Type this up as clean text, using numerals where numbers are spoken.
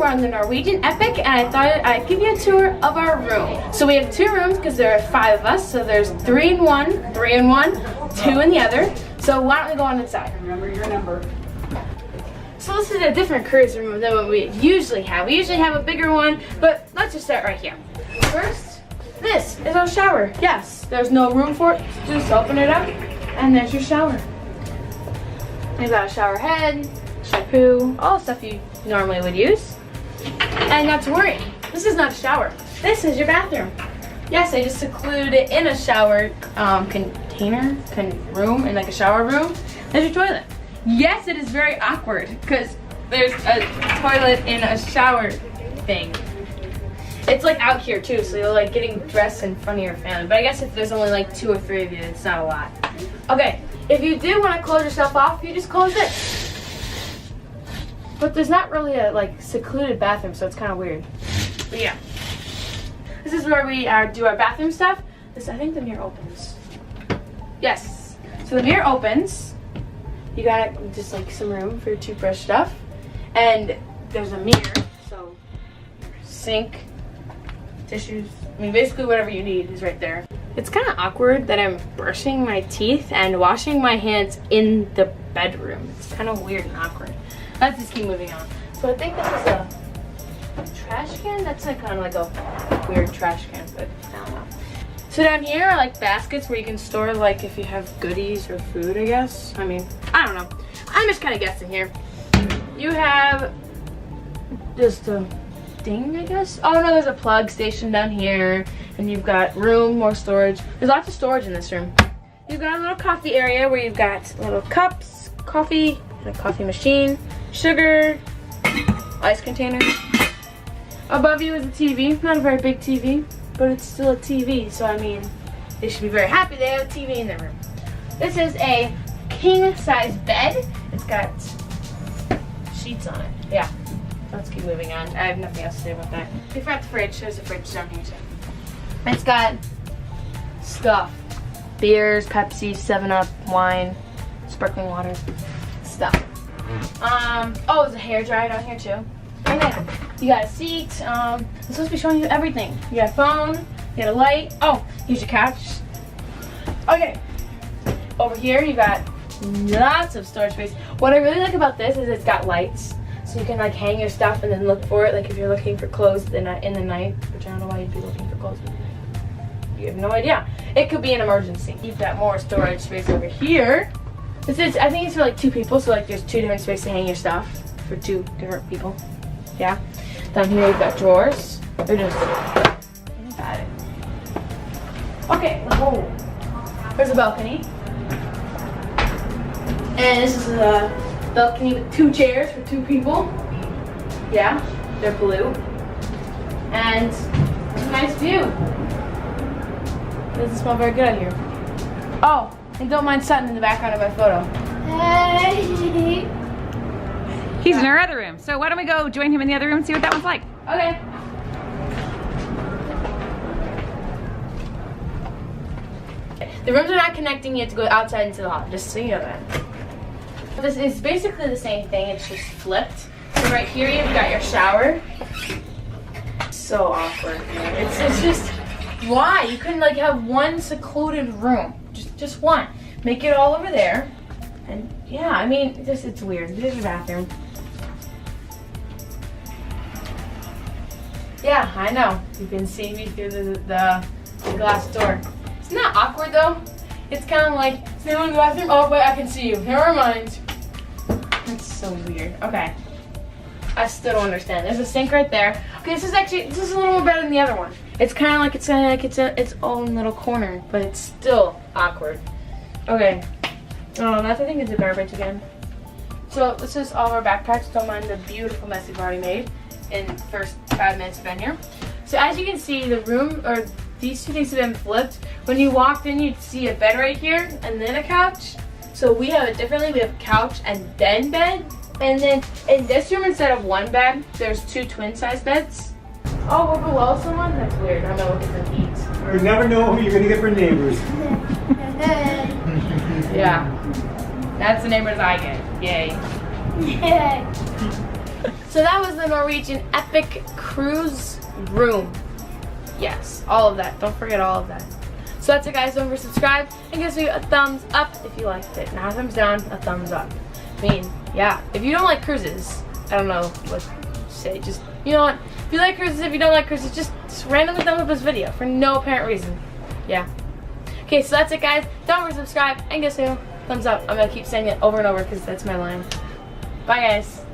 on the Norwegian Epic, and I thought I'd give you a tour of our room. So we have 2 rooms because there are 5 of us. So there's 3 in one, 2 in the other. So why don't we go on inside? Remember your number. So this is a different cruise room than what we usually have. We usually have a bigger one, but let's just start right here. First, this is our shower. Yes, there's no room for it. Just open it up, and there's your shower. You've got a shower head, shampoo, all the stuff you normally would use. And not to worry, this is not a shower. This is your bathroom. Yes, I just secluded it in a shower room, in like a shower room. There's your toilet. Yes, it is very awkward because there's a toilet in a shower thing. It's like out here too, so you're like getting dressed in front of your family. But I guess if there's only like 2 or 3 of you, it's not a lot. Okay, if you do want to close yourself off, you just close it. But there's not really a like secluded bathroom, so it's kind of weird. But yeah, this is where we do our bathroom stuff. I think the mirror opens. Yes, so the mirror opens. You got just like some room for your toothbrush stuff, and there's a mirror, so sink, tissues. I mean, basically whatever you need is right there. It's kind of awkward that I'm brushing my teeth and washing my hands in the bedroom. It's kind of weird and awkward. Let's just keep moving on. So I think this is a trash can. That's like kind of like a weird trash can, but I don't know. So down here are like baskets where you can store like if you have goodies or food, I guess. I mean, I don't know. I'm just kind of guessing here. You have just a thing, I guess. Oh no, there's a plug station down here. And you've got room, more storage. There's lots of storage in this room. You've got a little coffee area where you've got little cups, coffee, and a coffee machine, sugar, ice container. Above you is a TV. Not a very big TV, but it's still a TV. So I mean, they should be very happy they have a TV in their room. This is a king-size bed. It's got sheets on it. Yeah. Let's keep moving on. I have nothing else to say about that. We forgot the fridge. There's a fridge down here too. It's got stuff. Beers, Pepsi, 7-Up, wine, sparkling water, stuff. Oh, there's a hairdryer down here too. And then you got a seat. I'm supposed to be showing you everything. You got a phone, you got a light. Oh, here's your couch. Okay. Over here you got lots of storage space. What I really like about this is it's got lights. So you can like hang your stuff and then look for it. Like if you're looking for clothes in the night, which I don't know why you'd be looking for clothes in the night. You have no idea. It could be an emergency. You've got more storage space over here. This is, I think it's for like 2 people. So like there's 2 different spaces to hang your stuff for 2 different people. Yeah. Down here you've got drawers. They're just got it. Okay. Whoa. There's a balcony. And this is a balcony with 2 chairs for 2 people. Yeah, they're blue. And it's a nice view. It doesn't smell very good out here. Oh, and don't mind Sutton in the background of my photo. Hey. He's in our other room. So why don't we go join him in the other room and see what that one's like? Okay. The rooms are not connecting. You have to go outside into the hall, just so you know that. This is basically the same thing, it's just flipped. So right here you've got your shower. So awkward. It's just, why? You couldn't like have one secluded room. Just one. Make it all over there. And yeah, I mean, it's weird. There's your bathroom. Yeah, I know. You can see me through the glass door. It's not awkward though. It's kind of like, is anyone in the bathroom? Oh, but I can see you. Never mind. That's so weird. Okay. I still don't understand. There's a sink right there. Okay, this is a little more better than the other one. It's kind of like its own little corner, but it's still awkward. Okay. That's I think is the garbage again. So this is all of our backpacks. Don't mind the beautiful mess we've already made in the first 5 minutes of being here. So as you can see, the room, or these 2 things have been flipped. When you walked in, you'd see a bed right here and then a couch. So we have it differently. We have a couch and then bed. And then in this room, instead of 1 bed, there's 2 twin-size beds. Oh, we're below someone? That's weird. I'm gonna look at the heat. You never know who you're gonna get for neighbors. Yeah. That's the neighbors I get. Yay. So that was the Norwegian epic cruise room. Yes, all of that. Don't forget all of that. So that's it, guys. Don't forget to subscribe and give me a thumbs up if you liked it. Not a thumbs down, a thumbs up. I mean, yeah. If you don't like cruises, I don't know what to say. Just, you know what? If you like cruises, if you don't like cruises, just randomly thumbs up this video for no apparent reason. Yeah. Okay, so that's it, guys. Don't forget to subscribe and give me a thumbs up. I'm going to keep saying it over and over because that's my line. Bye, guys.